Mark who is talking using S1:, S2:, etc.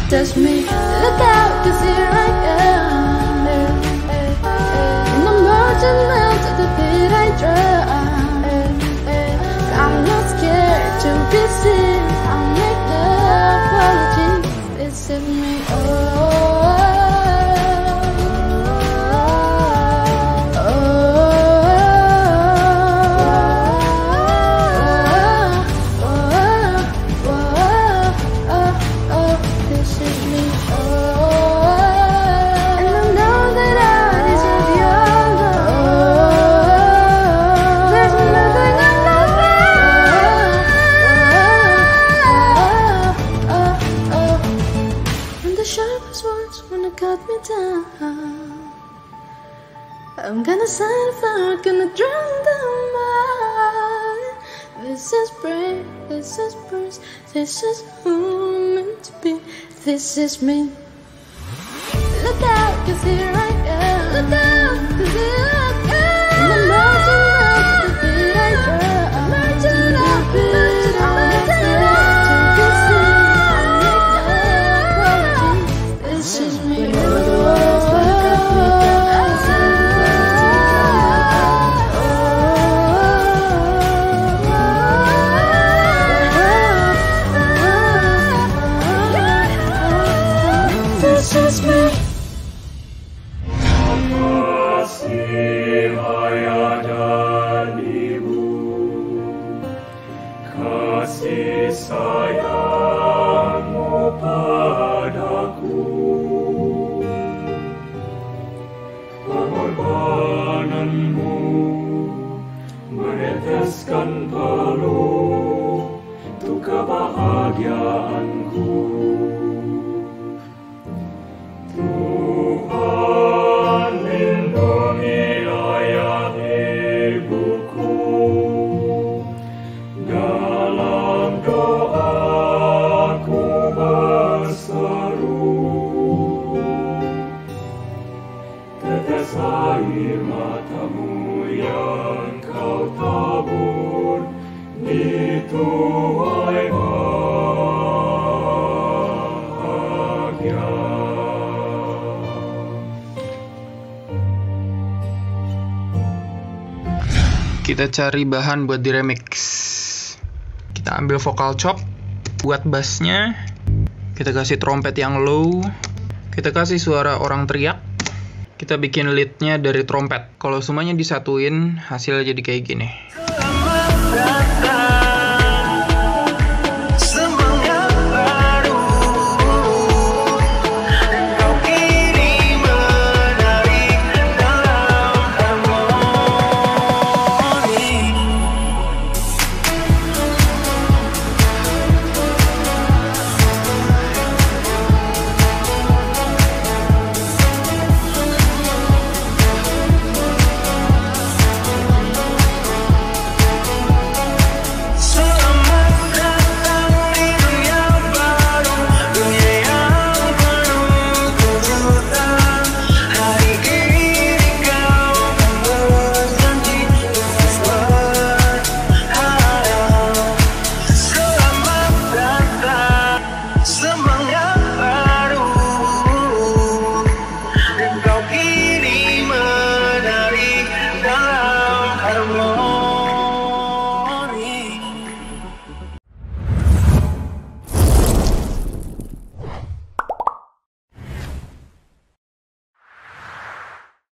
S1: That's me. Look out, 'cause here I am. And I'm marching out to the pit I drown. I'm not scared to be seen. I'll make no apologies. This is me. I'm gonna sign a flower, gonna drown the mind. This is brave, this is burst, this is who I'm meant to be. This is me. Look out, 'cause here I am. Look out, 'cause here I am. And I'm marching out to the beat I drum. I'm marching out, marching out, marching out to be seen. This is me.
S2: Kasih ayah dan ibu, kasih sayangmu padaku, pengorbananmu meneteskan peluh untuk kebahagiaanku. Tuhan lindungi ayah ibuku, dalam doaku berseru, tetes air matamu yang kau tabur di tuai bahagia.
S3: Kita cari bahan buat di remix. Kita ambil vokal chop buat bassnya. Kita kasih trompet yang low. Kita kasih suara orang teriak. Kita bikin leadnya dari trompet. Kalau semuanya disatuin, hasilnya jadi kayak gini.
S4: Selamat